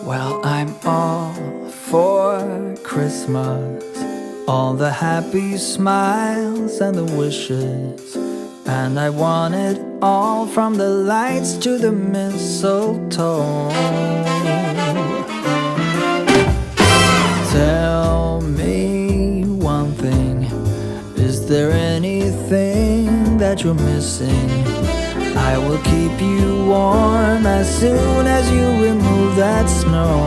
Well, I'm all for Christmas, all the happy smiles and the wishes, and I want it all from the lights to the mistletoe. Tell me one thing, is there anything that you're missing? I will keep you warm as soon as you remove that snow.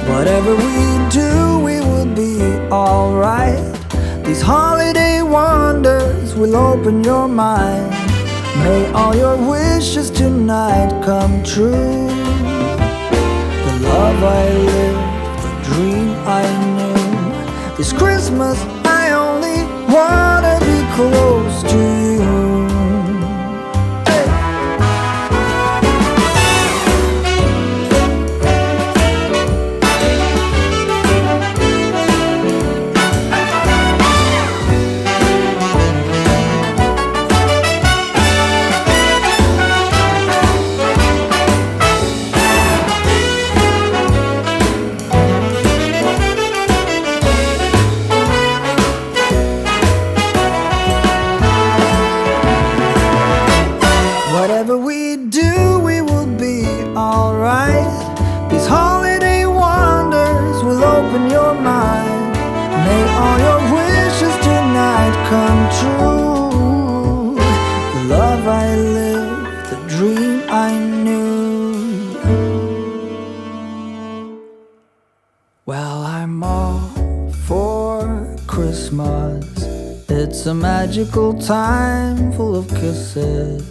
Whatever we do, we will be alright. These holiday wonders will open your mind. May all your wishes tonight come true. The love I lived, the dream I knew. This Christmas I only wanna be close to you. Whatever we do, we will be alright. These holiday wonders will open your mind. May all your wishes tonight come true. The love I lived, the dream I knew. Well, I'm all for Christmas. It's a magical time full of kisses.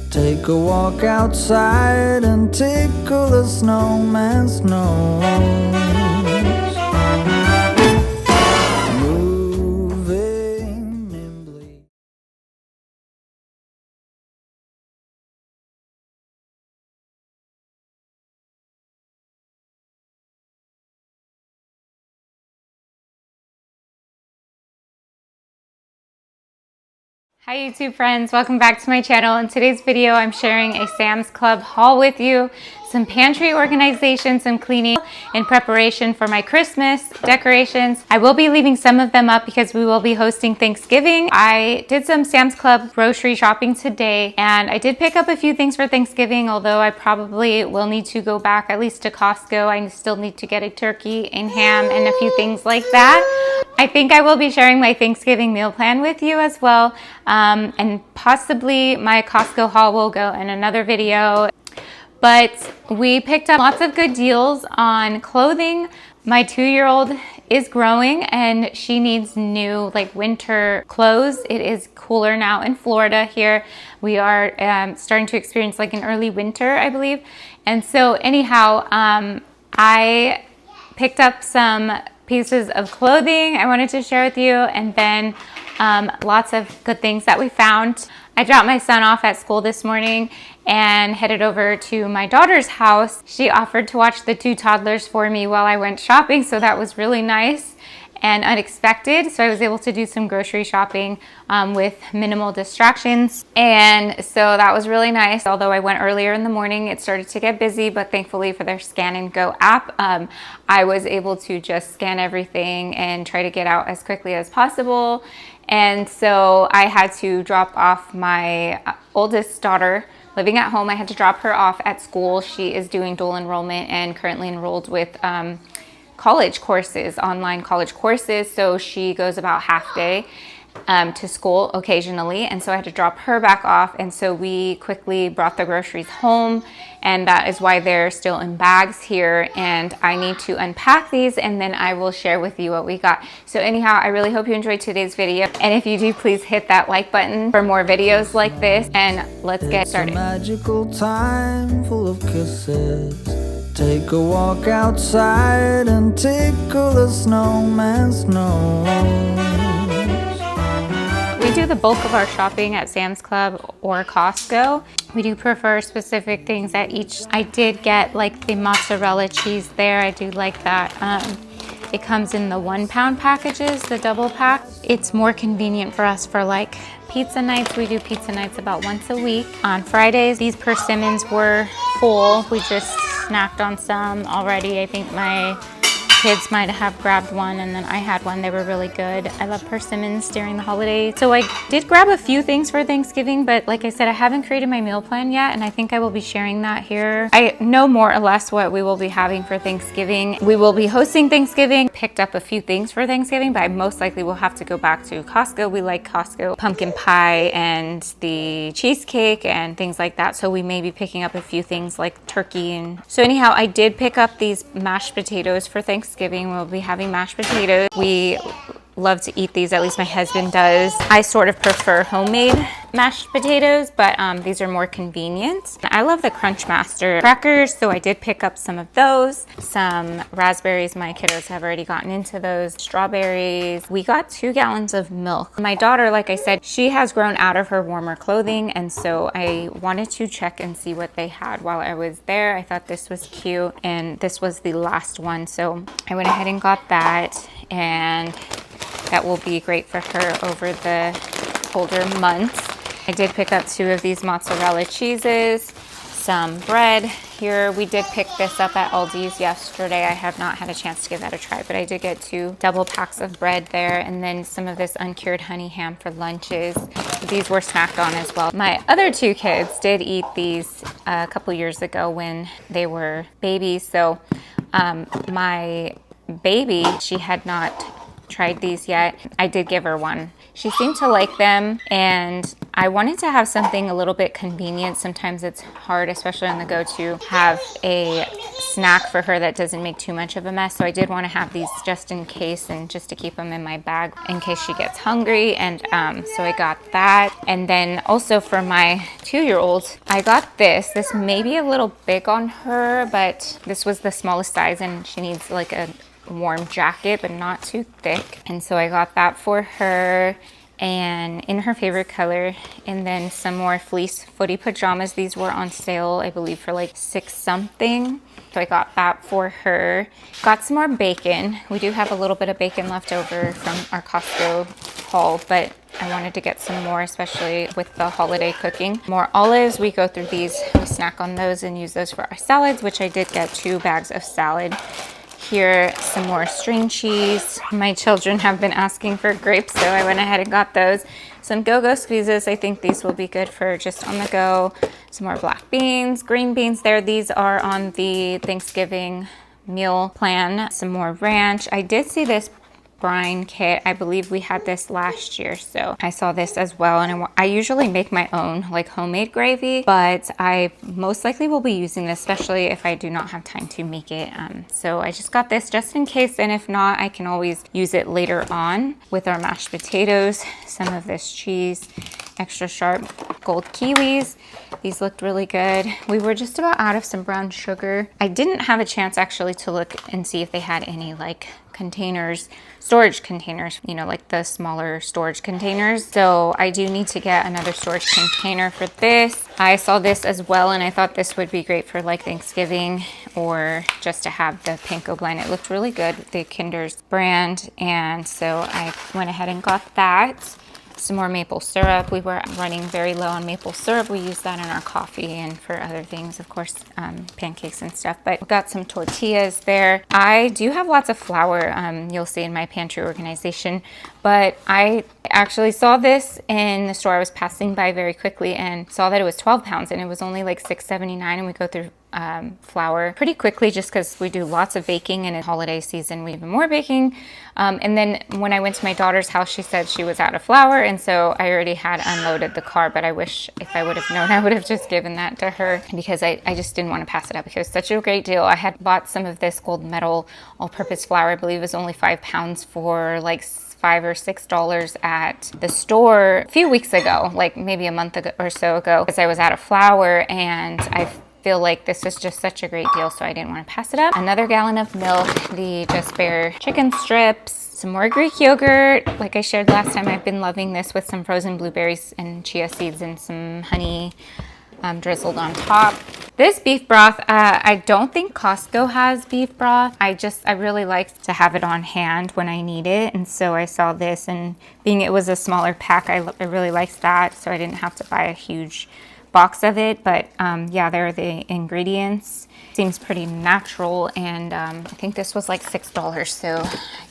Take a walk outside and tickle the snowman's nose. Moving nimbly. Hi YouTube friends, welcome back to my channel. In today's video, I'm sharing a Sam's Club haul with you, some pantry organization, some cleaning in preparation for my Christmas decorations. I will be leaving some of them up because we will be hosting Thanksgiving. I did some Sam's Club grocery shopping today and I did pick up a few things for Thanksgiving, although I probably will need to go back at least to Costco. I still need to get a turkey and ham and a few things like that. I think I will be sharing my Thanksgiving meal plan with you as well. And possibly my Costco haul will go in another video. But we picked up lots of good deals on clothing. My 2-year-old is growing and she needs new winter clothes. It is cooler now in Florida here. We are starting to experience an early winter, I believe. And so anyhow, I picked up some pieces of clothing I wanted to share with you, and then lots of good things that we found. I dropped my son off at school this morning and headed over to my daughter's house. She offered to watch the 2 toddlers for me while I went shopping, so that was really nice and unexpected. So I was able to do some grocery shopping with minimal distractions, and so that was really nice. Although I went earlier in the morning, it started to get busy, but thankfully for their Scan and Go app, I was able to just scan everything and try to get out as quickly as possible. And so I had to drop off my oldest daughter living at home. I had to drop her off at school. She is doing dual enrollment and currently enrolled with college courses, online college courses. So she goes about half day to school occasionally. And so I had to drop her back off. And so we quickly brought the groceries home, and that is why they're still in bags here. And I need to unpack these and then I will share with you what we got. So anyhow, I really hope you enjoyed today's video. And if you do, please hit that like button for more videos like this, and let's get started. It's a magical time full of kisses. Take a walk outside and tickle the snowman's nose. We do the bulk of our shopping at Sam's Club or Costco. We do prefer specific things at each. I did get the mozzarella cheese there. I do like that. It comes in the 1 pound packages, the double pack. It's more convenient for us for like pizza nights. We do pizza nights about once a week. On Fridays, these persimmons were full. We just snacked on some already. I think my kids might have grabbed one, and then I had one. They were really good. I love persimmons during the holidays. So I did grab a few things for Thanksgiving, but like I said, I haven't created my meal plan yet, and I think I will be sharing that here. I know more or less what we will be having for Thanksgiving. We will be hosting Thanksgiving. Picked up a few things for Thanksgiving, but I most likely will have to go back to Costco. We like Costco pumpkin pie and the cheesecake and things like that. So we may be picking up a few things like turkey. And so anyhow, I did pick up these mashed potatoes for Thanksgiving. We'll be having mashed potatoes. We love to eat these, at least my husband does. I sort of prefer homemade mashed potatoes, but these are more convenient. I love the Crunchmaster crackers, so I did pick up some of those. Some raspberries, my kiddos have already gotten into those. Strawberries. We got 2 gallons of milk. My daughter, like I said, she has grown out of her warmer clothing, and so I wanted to check and see what they had while I was there. I thought this was cute, and this was the last one, so I went ahead and got that, and that will be great for her over the colder months. I did pick up 2 of these mozzarella cheeses, some bread. Here, we did pick this up at Aldi's yesterday. I have not had a chance to give that a try, but I did get 2 double packs of bread there, and then some of this uncured honey ham for lunches. These were snacked on as well. My other 2 kids did eat these a couple years ago when they were babies. So my baby, she had not tried these yet. I did give her one. She seemed to like them, and I wanted to have something a little bit convenient. Sometimes it's hard, especially on the go, to have a snack for her that doesn't make too much of a mess. So I did want to have these just in case, and just to keep them in my bag in case she gets hungry. And so I got that. And then also for my 2-year-old, I got this. This may be a little big on her, but this was the smallest size, and she needs like a warm jacket, but not too thick. And so I got that for her, and in her favorite color. And then some more fleece footy pajamas. These were on sale, I believe, for like $6 something. So I got that for her. Got some more bacon. We do have a little bit of bacon left over from our Costco haul, but I wanted to get some more, especially with the holiday cooking. More olives. We go through these, we snack on those and use those for our salads, which I did get 2 bags of salad. Here, some more string cheese. My children have been asking for grapes, so I went ahead and got those. Some go-go squeezes. I think these will be good for just on the go. Some more black beans, green beans there. These are on the Thanksgiving meal plan. Some more ranch. I did see this brine kit. I believe we had this last year, so I saw this as well. And I usually make my own like homemade gravy, but I most likely will be using this, especially if I do not have time to make it. So I just got this just in case, and if not, I can always use it later on with our mashed potatoes. Some of this cheese, extra sharp gold kiwis. These looked really good. We were just about out of some brown sugar. I didn't have a chance actually to look and see if they had any like containers, storage containers, you know, like the smaller storage containers. So I do need to get another storage container for this. I saw this as well, and I thought this would be great for like Thanksgiving or just to have the panko blend. It looked really good, the Kinder's brand, and so I went ahead and got that. Some more maple syrup. We were running very low on maple syrup. We use that in our coffee and for other things, of course, pancakes and stuff. But we got some tortillas there. I do have lots of flour, you'll see in my pantry organization, but I actually saw this in the store. I was passing by very quickly and saw that it was 12 pounds and it was only like $6.79, and we go through flour pretty quickly just because we do lots of baking, and in holiday season we even more baking. And then when I went to my daughter's house, she said she was out of flour, and so I already had unloaded the car, but I wish if I would have known, I would have just given that to her because I just didn't want to pass it up because it was such a great deal. I had bought some of this gold medal all-purpose flour. I believe it was only 5 pounds for like $5 or $6 at the store a few weeks ago, like maybe a month ago or so ago, because I was out of flour, and I feel like this was just such a great deal, so I didn't want to pass it up. Another gallon of milk, the Just Bare chicken strips, some more Greek yogurt. Like I shared last time, I've been loving this with some frozen blueberries and chia seeds and some honey drizzled on top. This beef broth, I don't think Costco has beef broth. I really like to have it on hand when I need it. And so I saw this, and being it was a smaller pack, I really liked that. So I didn't have to buy a huge box of it. But yeah, there are the ingredients. Seems pretty natural, and I think this was like $6, so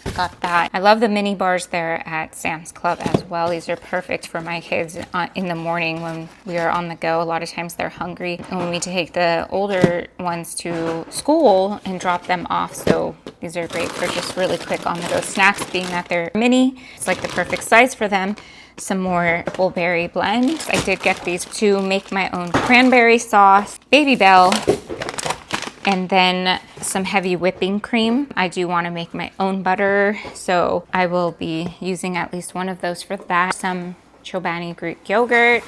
I got that. I love the mini bars there at Sam's Club as well. These are perfect for my kids in the morning when we are on the go. A lot of times they're hungry, and when we take the older ones to school and drop them off, so these are great for just really quick on the go snacks. Being that they're mini, it's like the perfect size for them. Some more berry blends. I did get these to make my own cranberry sauce, Baby Bell, and then some heavy whipping cream. I do want to make my own butter, so I will be using at least one of those for that. Some Chobani Greek yogurt.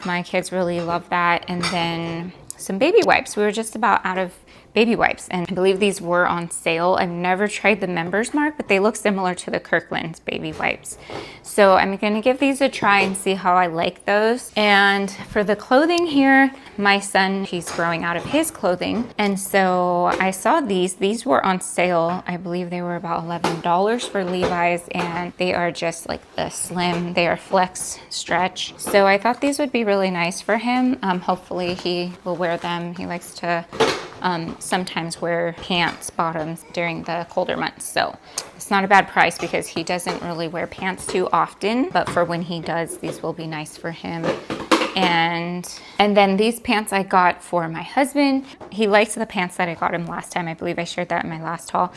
My kids really love that. And then some baby wipes. We were just about out of baby wipes, and I believe these were on sale. I've never tried the Members Mark, but they look similar to the Kirkland's baby wipes. So I'm gonna give these a try and see how I like those. And for the clothing here, my son, he's growing out of his clothing, and so I saw these were on sale. I believe they were about $11 for Levi's, and they are just like the slim, they are flex stretch. So I thought these would be really nice for him. Hopefully he will wear them. He likes to sometimes wear pants bottoms during the colder months, so it's not a bad price because he doesn't really wear pants too often, but for when he does, these will be nice for him. And then these pants I got for my husband. He likes the pants that I got him last time. I believe I shared that in my last haul.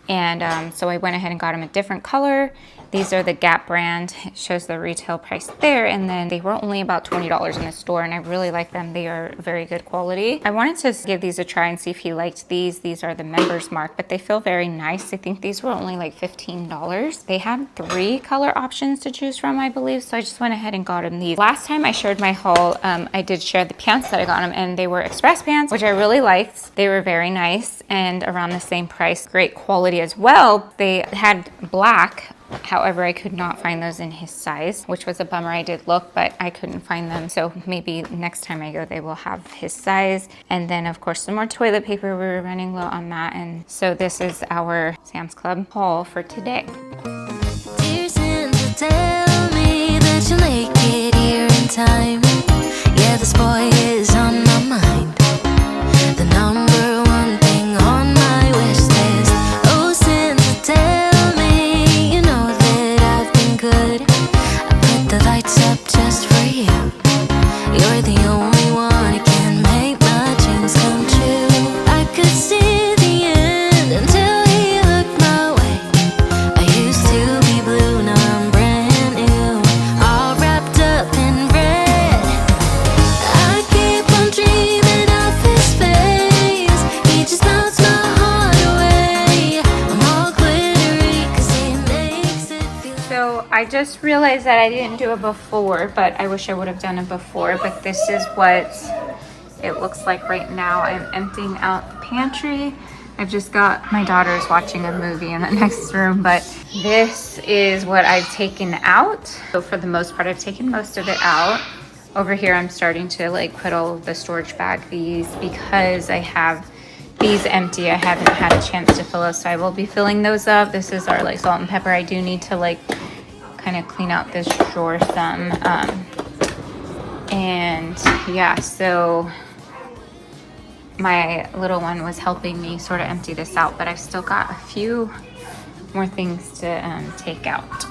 And so I went ahead and got him a different color. These are the Gap brand. It shows the retail price there, and then they were only about $20 in the store, and I really like them. They are very good quality. I wanted to give these a try and see if he liked these. These are the Members Mark, but they feel very nice. I think these were only like $15. They had 3 color options to choose from, I believe, so I just went ahead and got him these. Last time I shared my haul, I did share the pants that I got him, and they were Express pants, which I really liked. They were very nice and around the same price. Great quality as well. They had black. However, I could not find those in his size, which was a bummer. I did look, but I couldn't find them. So maybe next time I go, they will have his size. And then of course, some more toilet paper. We were running low on that. And so this is our Sam's Club haul for today. Dear Santa, tell me that you'll make it here in time. Yeah, this boy is on my mind. The number one thing on my wish list. Oh, Santa, tell me you know that I've been good. I put the lights up just for you. You're the only one who can make my dreams come true. I could see the end until he looked my way. I used to be blue, now I'm brand new, all wrapped up in red. I keep on dreaming of his face. He just melts my heart away. I'm all glittery 'cause he makes it feel. So I just realized that I didn't do it before, but I wish I would have done it before. But this is what it looks like right now. I'm emptying out the pantry. I've just got my daughter's watching a movie in the next room, but this is what I've taken out. So for the most part, I've taken most of it out. Over here, I'm starting to like put all of the storage bag these because I have these empty. I haven't had a chance to fill those, so I will be filling those up. This is our like salt and pepper. I do need to like kind of clean out this drawer some. And yeah, so my little one was helping me sort of empty this out, but I've still got a few more things to take out.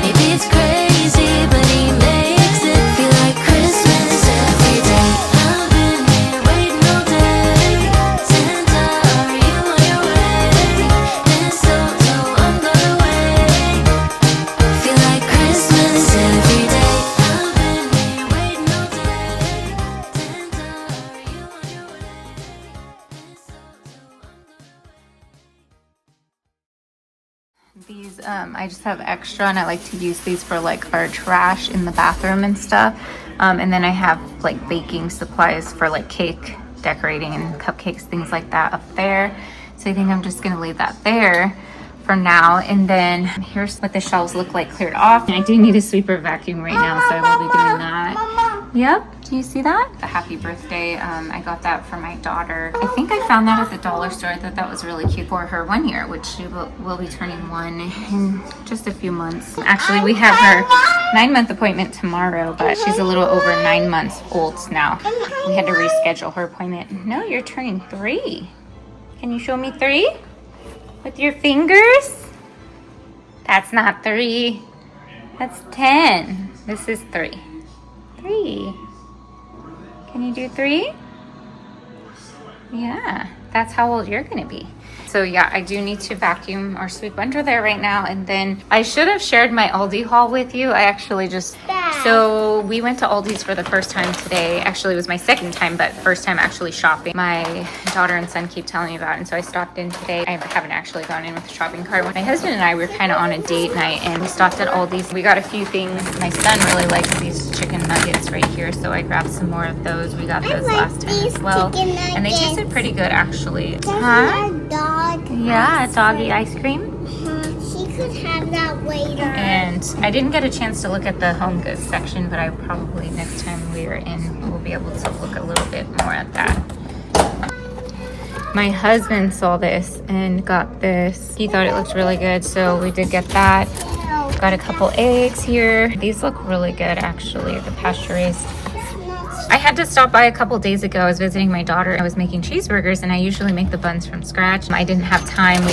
Maybe it's crazy, but he makes it feel like Christmas every day. I've been here waiting all day. Santa, are you on your way? Mistletoe under the way. Feel like Christmas every day. I've been here waiting all day. Santa, are you on your way? Mistletoe under the way. These, I just have extra, and I like to use these for like our trash in the bathroom and stuff. And then I have like baking supplies for like cake decorating and cupcakes, things like that up there. So I think I'm just gonna leave that there for now. And then here's what the shelves look like cleared off. And I do need a sweeper vacuum right now, so I will be doing that. Yep. Do you see that? A happy birthday. I got that for my daughter. I think I found that at the dollar store. I thought that was really cute for her 1 year, which she will be turning 1 in just a few months. Actually, we have her 9-month appointment tomorrow, but she's a little over 9 months old now. We had to reschedule her appointment. No, you're turning 3. Can you show me 3? With your fingers? That's not 3. That's 10. This is 3. 3. Can you do 3? Yeah, that's how old you're gonna be. So yeah, I do need to vacuum or sweep under there right now. And then I should have shared my Aldi haul with you. I actually so we went to Aldi's for the first time today. Actually, it was my second time, but first time actually shopping. My daughter and son keep telling me about it, and so I stopped in today. I haven't actually gone in with a shopping cart. My husband and I were kind of on a date night, and we stopped at Aldi's. We got a few things. My son really likes these chicken nuggets right here, so I grabbed some more of those. We got those last time as well, and they tasted pretty good actually. Huh? Yeah, doggy ice cream. She could have that later. And I didn't get a chance to look at the home goods section, but I probably next time we're in, we'll be able to look a little bit more at that. My husband saw this and got this. He thought it looked really good, so we did get that. Got a couple eggs here. These look really good actually, the pasture raised. I had to stop by a couple days ago. I was visiting my daughter. I was making cheeseburgers, and I usually make the buns from scratch. I didn't have time. We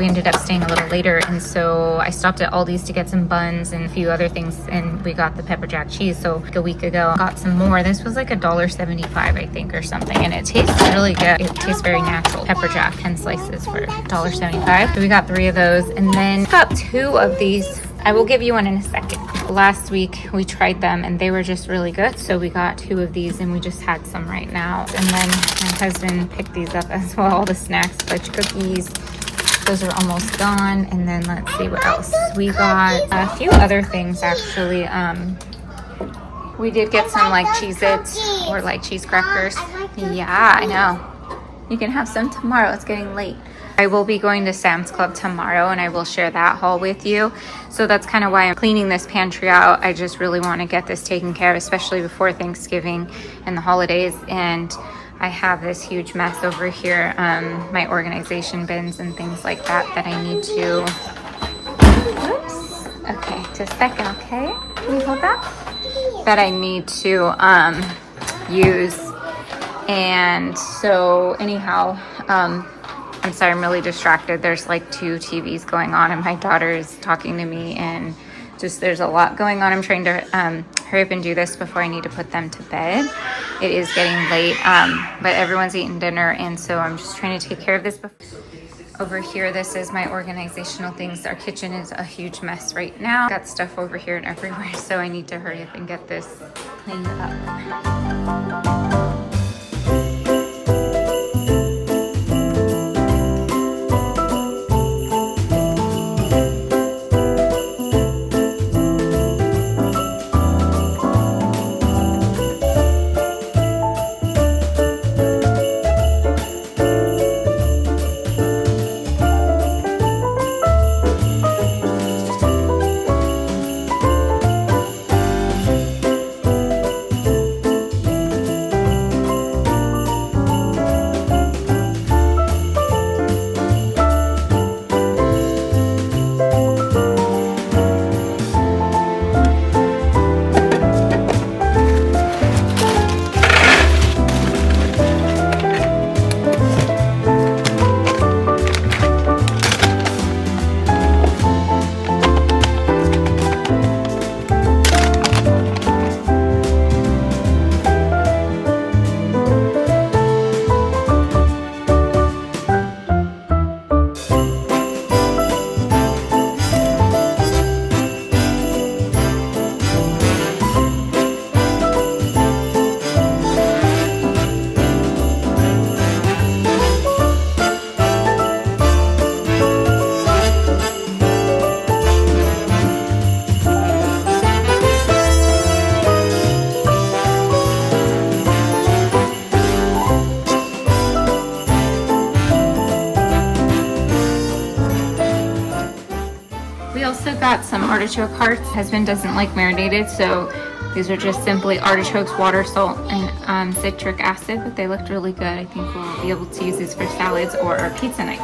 ended up staying a little later, and so I stopped at Aldi's to get some buns and a few other things, and we got the pepper jack cheese. So like a week ago, got some more. This was like $1.75, I think, or something, and it tastes really good. It tastes very natural. Pepper jack, 10 slices for $1.75. So we got 3 of those, and then got 2 of these. I will give you one in a second. Last week we tried them and they were just really good, so we got 2 of these and we just had some right now. And then my husband picked these up as well, the snacks, fudge cookies. Those are almost gone. And then let's see what else. We got a few other things actually. We did get some like Cheez-Its or like cheese crackers. Yeah, I know. You can have some tomorrow. It's getting late. I will be going to Sam's Club tomorrow and I will share that haul with you. So that's kind of why I'm cleaning this pantry out. I just really want to get this taken care of, especially before Thanksgiving and the holidays. And I have this huge mess over here, my organization bins and things like that I need to, oops, okay, just a second, okay? Can you hold that? That I need to use. And so anyhow, I'm sorry, I'm really distracted. There's like 2 TVs going on and my daughter is talking to me and just there's a lot going on. I'm trying to hurry up and do this before I need to put them to bed. It is getting late, but everyone's eating dinner and so I'm just trying to take care of this. Over here, this is my organizational things. Our kitchen is a huge mess right now. Got stuff over here and everywhere, so I need to hurry up and get this cleaned up. We also got some artichoke hearts. Husband doesn't like marinated, so these are just simply artichokes, water, salt, and citric acid, but they looked really good. I think we'll be able to use these for salads or our pizza nights.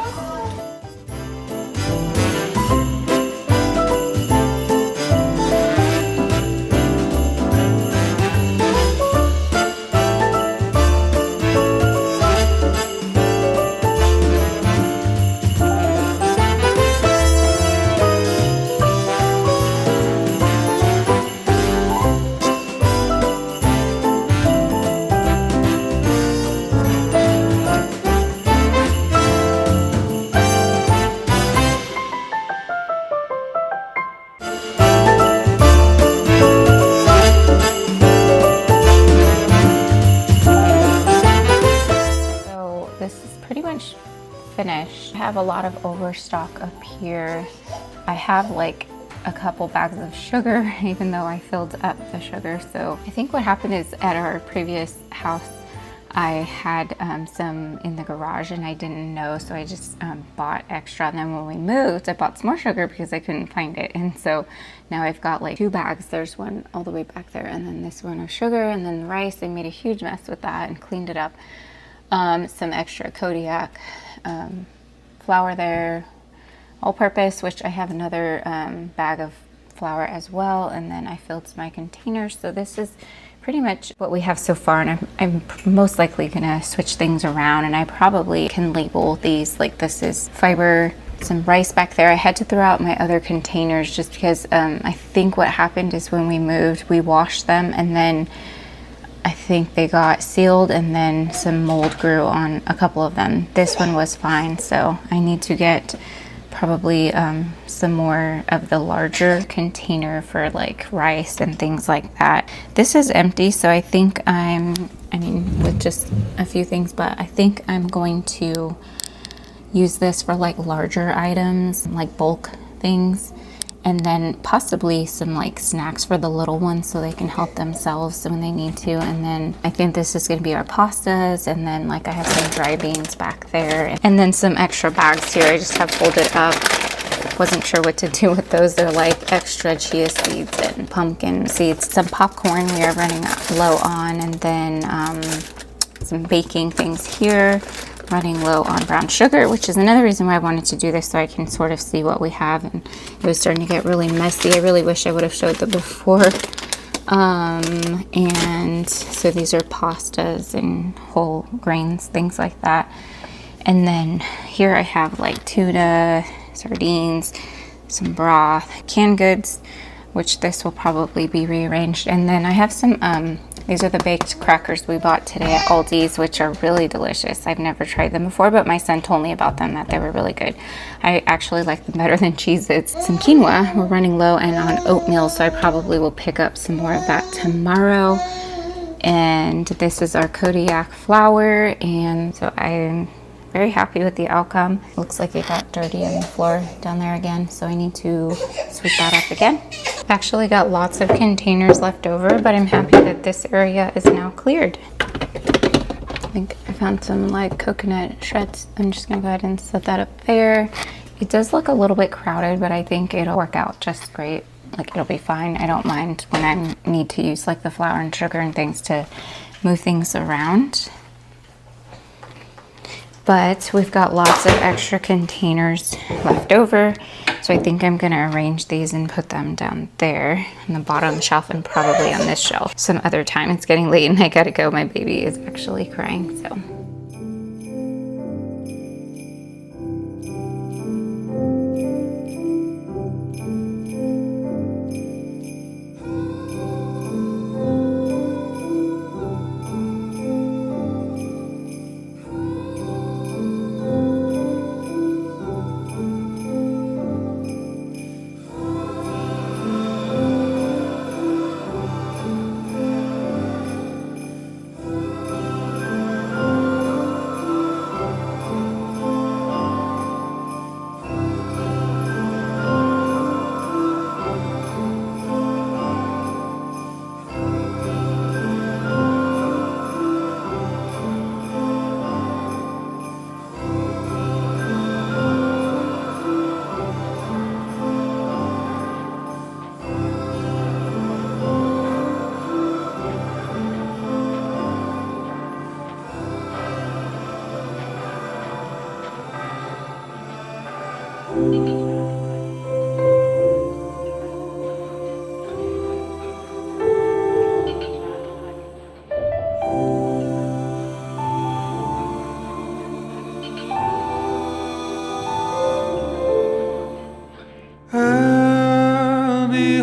Finished. I have a lot of overstock up here. I have like a couple bags of sugar, even though I filled up the sugar. So I think what happened is at our previous house, I had some in the garage and I didn't know, so I just bought extra. And then when we moved, I bought some more sugar because I couldn't find it. And so now I've got like 2 bags. There's one all the way back there, and then this one of sugar, and then the rice. I made a huge mess with that and cleaned it up. Some extra Kodiak flour there, all purpose, which I have another bag of flour as well, and then I filled my containers. So this is pretty much what we have so far, and I'm most likely gonna switch things around, and I probably can label these like this is fiber, some rice back there. I had to throw out my other containers just because I think what happened is when we moved, we washed them, and then I think they got sealed, and then some mold grew on a couple of them. This one was fine, so I need to get probably some more of the larger container for like rice and things like that. This is empty, so I think I mean with just a few things, but I think I'm going to use this for like larger items, like bulk things. And then possibly some like snacks for the little ones so they can help themselves when they need to. And then I think this is gonna be our pastas. And then like I have some dry beans back there. And then some extra bags here I just have folded up. Wasn't sure what to do with those. They're like extra chia seeds and pumpkin seeds. Some popcorn we are running low on. And then some baking things here. Running low on brown sugar, which is another reason why I wanted to do this, so I can sort of see what we have. And it was starting to get really messy. I really wish I would have showed the before. And so these are pastas and whole grains, things like that. And then here I have like tuna, sardines, some broth, canned goods, which this will probably be rearranged. And then I have some these are the baked crackers we bought today at Aldi's, which are really delicious. I've never tried them before, but my son told me about them, that they were really good. I actually like them better than Cheez-Its. Some quinoa, we're running low, and on oatmeal, so I probably will pick up some more of that tomorrow. And this is our Kodiak flour, and so I'm very happy with the outcome. Looks like it got dirty on the floor down there again, so I need to sweep that up again. I've actually got lots of containers left over, but I'm happy that this area is now cleared. I think I found some like coconut shreds. I'm just gonna go ahead and set that up there. It does look a little bit crowded, but I think it'll work out just great. Like it'll be fine. I don't mind when I need to use like the flour and sugar and things to move things around. But we've got lots of extra containers left over. So I think I'm gonna arrange these and put them down there on the bottom shelf and probably on this shelf some other time. It's getting late and I gotta go. My baby is actually crying, so.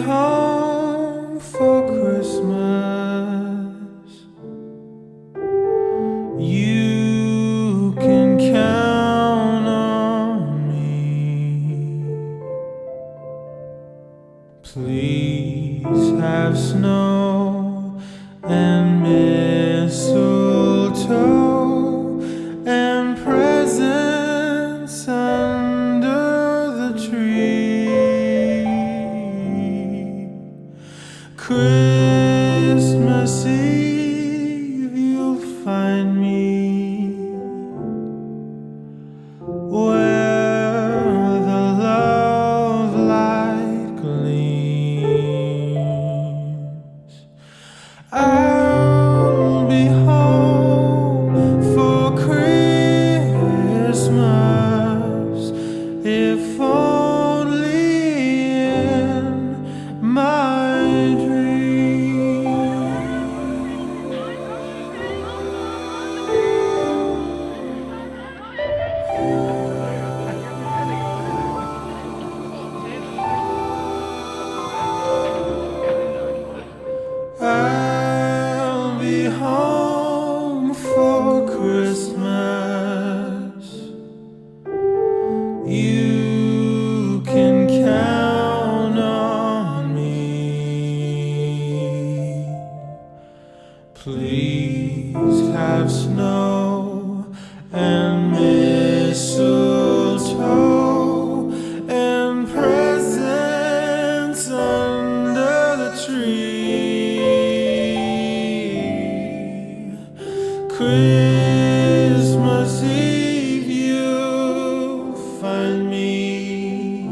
home for Christmas. You can count on me. Please have snow and mistletoe and presents under the tree. Christmas Eve you'll find me where the love light gleams. I'll be home for Christmas, if only in my dream. I'll be home for Christmas. You can count on me. Please have snow and mistletoe and presents under the tree. Christmas Eve you'll find me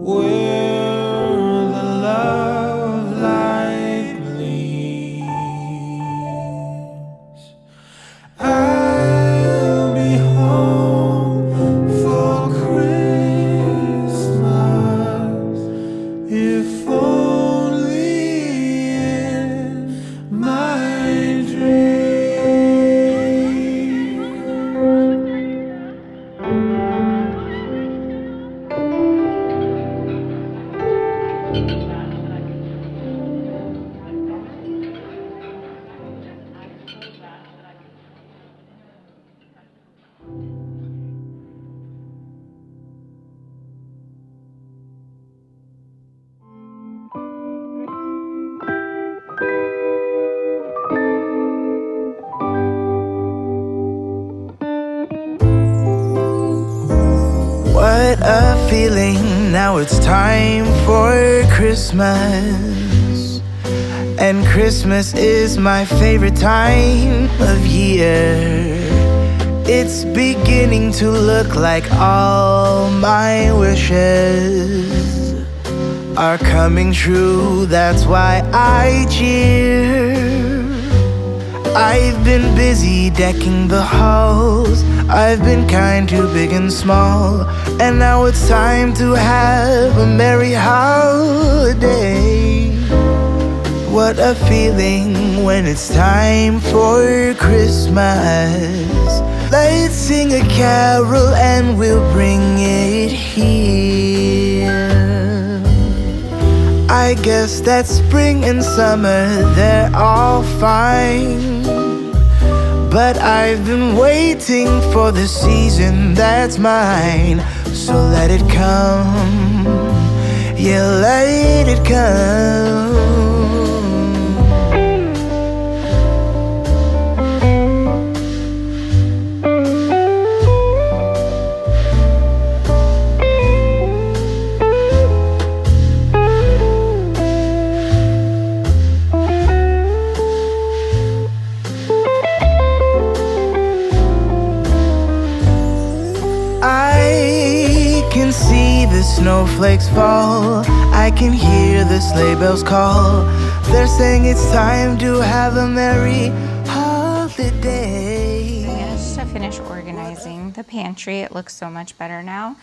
where the love light gleams. I'll be home for Christmas, if only in my dream. What a feeling, now it's time for Christmas. And Christmas is my favorite time of year. It's beginning to look like all my wishes are coming true, that's why I cheer. I've been busy decking the halls, I've been kind to big and small, and now it's time to have a merry holiday. What a feeling when it's time for Christmas. Let's sing a carol and we'll bring it here. I guess that spring and summer, they're all fine, but I've been waiting for the season that's mine. So let it come, yeah, let it come. I can see the snowflakes fall, I can hear the sleigh bells call. They're saying it's time to have a merry holiday. I managed to finish organizing the pantry. It looks so much better now,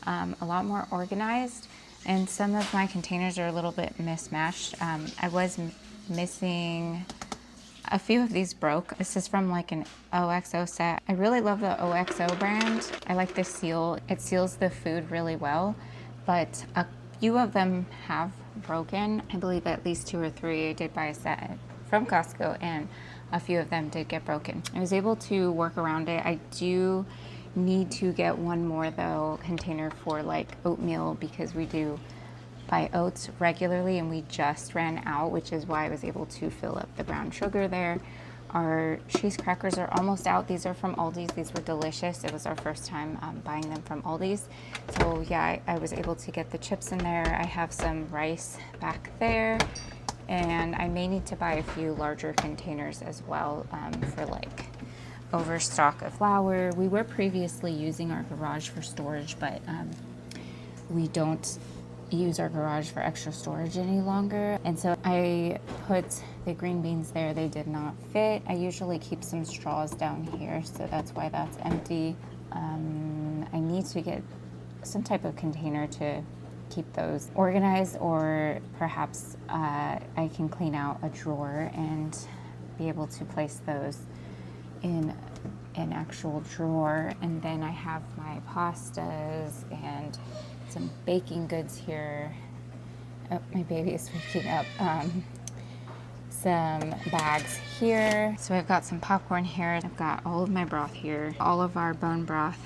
a lot more organized, and some of my containers are a little bit mismatched. I was missing a few of these broke. This is from like an OXO set. I really love the OXO brand. I like the seal. It seals the food really well, but a few of them have broken. I believe at least 2 or 3. I did buy a set from Costco, and a few of them did get broken. I was able to work around it. I do need to get one more though container for like oatmeal, because we do buy oats regularly and we just ran out, which is why I was able to fill up the brown sugar there. Our cheese crackers are almost out. These are from Aldi's. These were delicious. It was our first time buying them from Aldi's. So yeah, I was able to get the chips in there. I have some rice back there, and I may need to buy a few larger containers as well for like overstock of flour. We were previously using our garage for storage, but we don't use our garage for extra storage any longer. And so I put the green beans there. They did not fit. I usually keep some straws down here, so that's why that's empty. I need to get some type of container to keep those organized, or perhaps I can clean out a drawer and be able to place those in an actual drawer. And then I have my pastas and some baking goods here. Oh, my baby is waking up. Some bags here. So I've got some popcorn here. I've got all of my broth here, all of our bone broth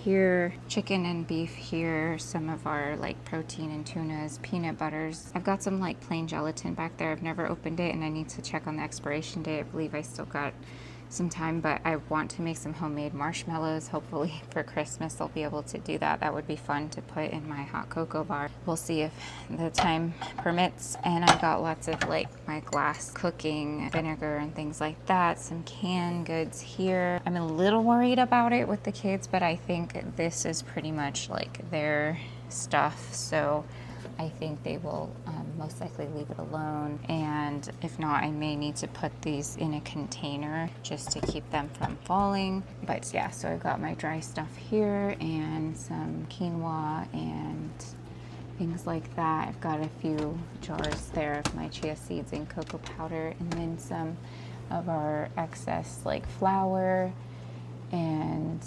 here, chicken and beef here, some of our like protein and tunas, peanut butters. I've got some like plain gelatin back there. I've never opened it and I need to check on the expiration date. I believe I still got some time, but I want to make some homemade marshmallows. Hopefully for Christmas I'll be able to do that. That would be fun to put in my hot cocoa bar. We'll see if the time permits. And I got lots of like my glass cooking vinegar and things like that. Some canned goods here. I'm a little worried about it with the kids, but I think this is pretty much like their stuff, so I think they will most likely leave it alone. And if not, I may need to put these in a container just to keep them from falling. But yeah, so I've got my dry stuff here and some quinoa and things like that. I've got a few jars there of my chia seeds and cocoa powder, and then some of our excess like flour, and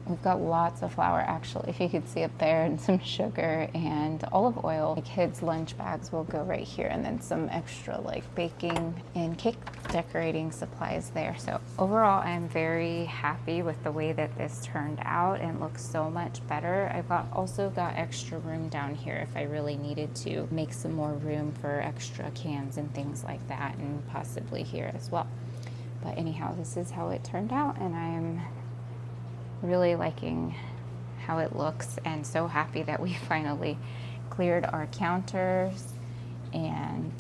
we've got lots of flour actually, if you could see up there, and some sugar and olive oil. My kids' lunch bags will go right here, and then some extra like baking and cake decorating supplies there. So overall, I'm very happy with the way that this turned out and looks so much better. I've also got extra room down here if I really needed to make some more room for extra cans and things like that, and possibly here as well. But anyhow, this is how it turned out, and I am really liking how it looks and so happy that we finally cleared our counters, and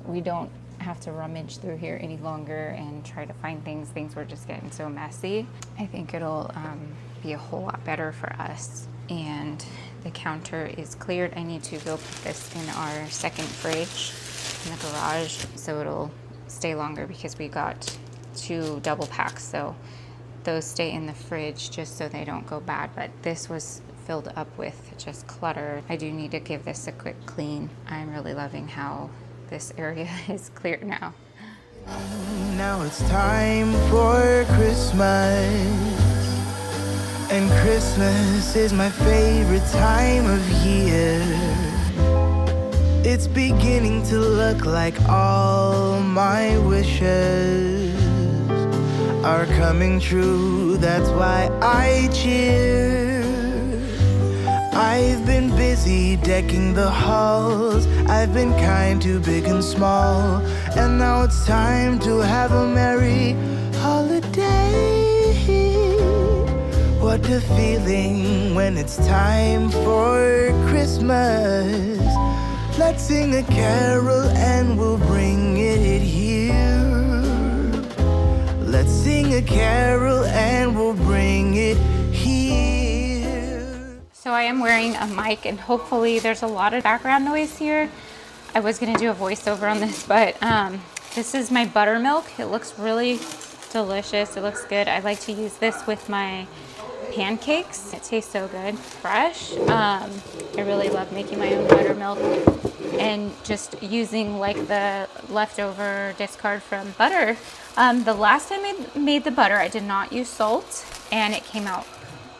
we don't have to rummage through here any longer and try to find things. Things were just getting so messy. I think it'll be a whole lot better for us. And the counter is cleared. I need to go put this in our second fridge in the garage so it'll stay longer, because we got 2 double packs, so those stay in the fridge just so they don't go bad. But this was filled up with just clutter. I do need to give this a quick clean. I'm really loving how this area is clear now. Now it's time for Christmas, and Christmas is my favorite time of year. It's beginning to look like all my wishes are coming true. That's why I cheer. I've been busy decking the halls. I've been kind to big and small, and now it's time to have a merry holiday. What a feeling when it's time for Christmas. Let's sing a carol and we'll bring it here. Let's sing a carol and we'll bring it here. So I am wearing a mic, and hopefully there's a lot of background noise here. I was gonna do a voiceover on this, but this is my buttermilk. It looks really delicious. It looks good. I like to use this with my pancakes. It tastes so good, fresh. I really love making my own buttermilk and just using like the leftover discard from butter. The last time I made the butter, I did not use salt, and it came out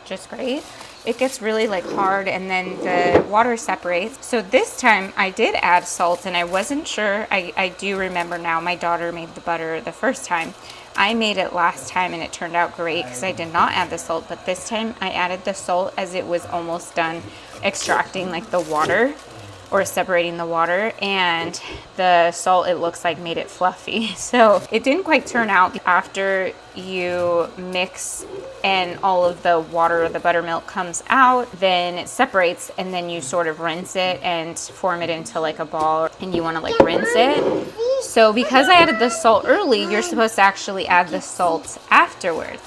just great. it gets really like hard and then the water separates. So this time I did add salt and I wasn't sure. I do remember now, my daughter made the butter the first time. I made it last time and it turned out great because I did not add the salt, but this time I added the salt as it was almost done extracting like the water or separating the water, and the salt, it looks like, made it fluffy. So it didn't quite turn out. After you mix and all of the water or the buttermilk comes out, then it separates and then you sort of rinse it and form it into like a ball, and you want to like rinse it. So because I added the salt early, you're supposed to actually add the salt afterwards.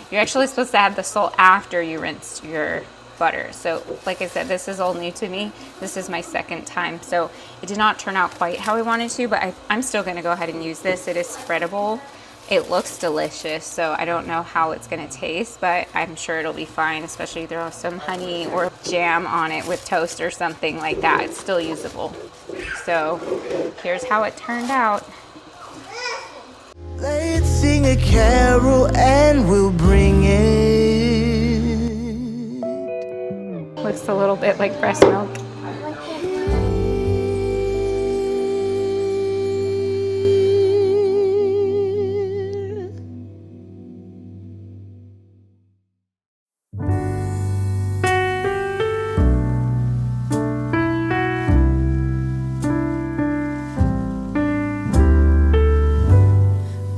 You're actually supposed to add the salt after you rinse your butter. So like I said, this is all new to me. This is my second time, so it did not turn out quite how I wanted to, but I'm still going to go ahead and use this. It is spreadable. It looks delicious, so I don't know how it's going to taste, but I'm sure it'll be fine, especially if throw some honey or jam on it with toast or something like that. It's still usable. So here's how it turned out. Let's sing a carol and we'll bring it. Looks a little bit like breast milk.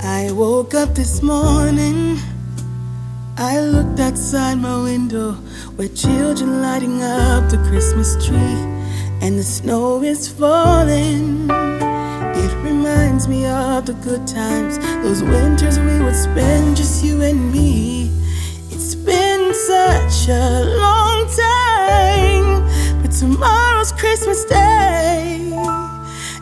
I woke up this morning, I looked outside my window where children lighting up the Christmas tree, and the snow is falling. It reminds me of the good times, those winters we would spend just you and me. It's been such a long time, but tomorrow's Christmas Day,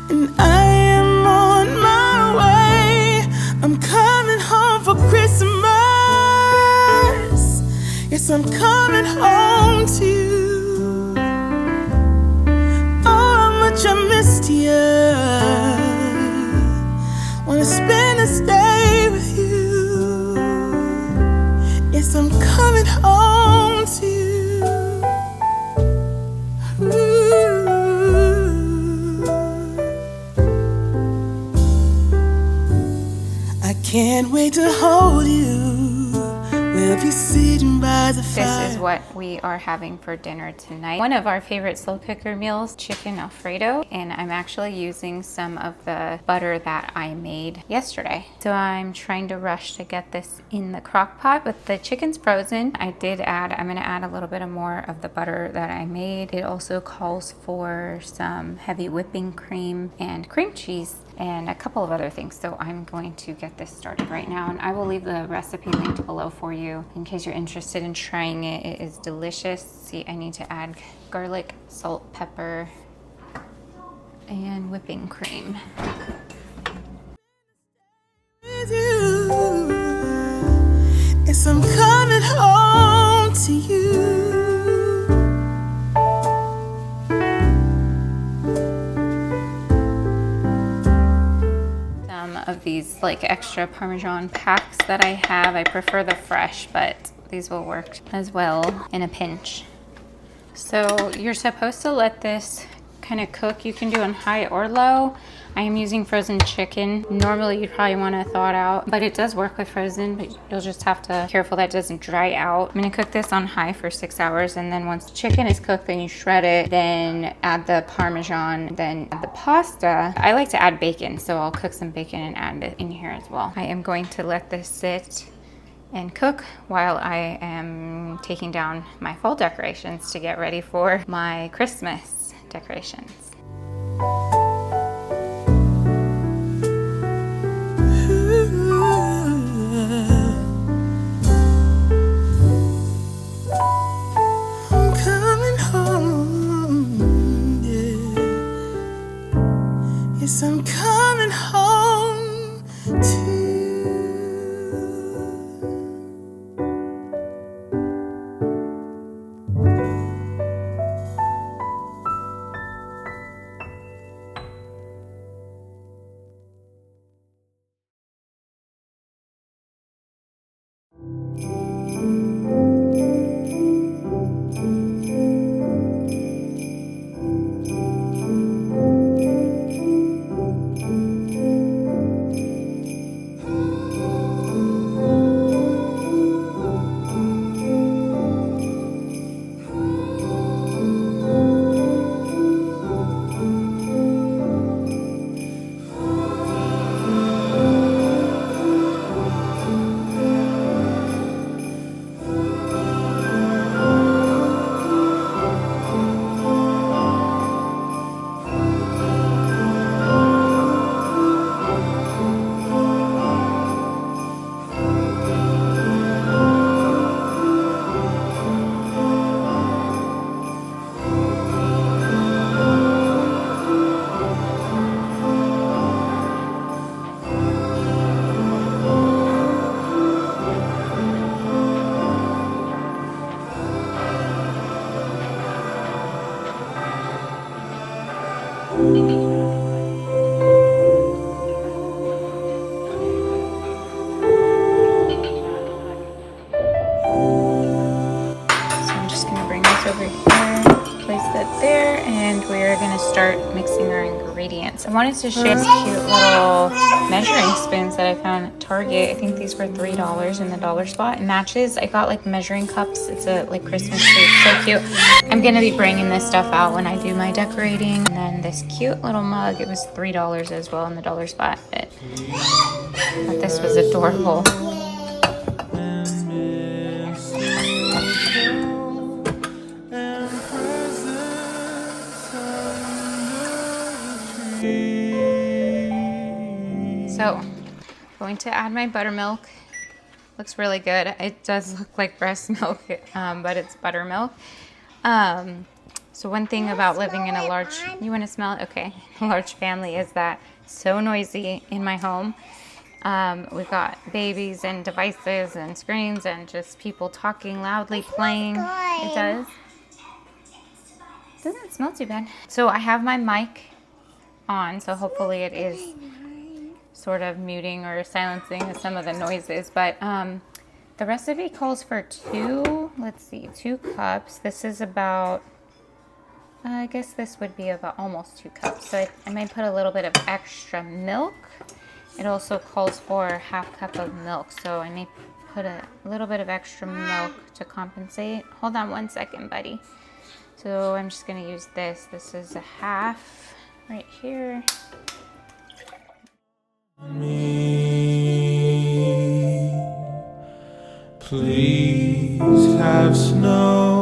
and I am on my way. I'm coming home for Christmas. Yes, I'm coming home to you. Oh, how much I missed you. Wanna spend this day with you. Yes, I'm coming home to you. Ooh. I can't wait to hold you. We'll be sitting by the fire. This is what we are having for dinner tonight. One of our favorite slow cooker meals, chicken Alfredo, and I'm actually using some of the butter that I made yesterday. So I'm trying to rush to get this in the crock pot, but the chicken's frozen. I'm gonna add a little bit more of the butter that I made. It also calls for some heavy whipping cream and cream cheese and a couple of other things. So I'm going to get this started right now, and I will leave the recipe linked below for you in case you're interested in trying it. It is delicious. See, I need to add garlic, salt, pepper, and whipping cream. With you. Yes, I'm coming home to you. Of these like extra Parmesan packs that I have. I prefer the fresh, but these will work as well in a pinch. So you're supposed to let this kind of cook. You can do on high or low. I am using frozen chicken. Normally you'd probably want to thaw it out, but it does work with frozen, but you'll just have to be careful that it doesn't dry out. I'm gonna cook this on high for 6 hours, and then once the chicken is cooked, then you shred it, then add the Parmesan, then add the pasta. I like to add bacon, so I'll cook some bacon and add it in here as well. I am going to let this sit and cook while I am taking down my fall decorations to get ready for my Christmas decorations. I'm coming home, yeah. Yes, I'm coming home to you. I'm just gonna bring this over here, place that there, and we're gonna start mixing our ingredients. I wanted to share these cute little measuring spoons that I found at Target. I think these were $3 in the dollar spot. It matches. I got like measuring cups. It's a like Christmas tree. It's so cute. I'm gonna be bringing this stuff out when I do my decorating. And then this cute little mug. It was $3 as well in the dollar spot. But I thought this was adorable. So, going to add my buttermilk. Looks really good. It does look like breast milk, but it's buttermilk. So one thing about living in a large, you want to smell it? Okay, a large family is that so noisy in my home. We've got babies and devices and screens and just people talking loudly, playing. It does. Doesn't smell too bad. So I have my mic on, so hopefully it is sort of muting or silencing some of the noises, but the recipe calls for two cups. This is about, I guess this would be about almost 2 cups. So I may put a little bit of extra milk. It also calls for a ½ cup of milk, so I may put a little bit of extra milk to compensate. Hold on 1 second, buddy. So I'm just gonna use this. This is a half right here. Please have snow.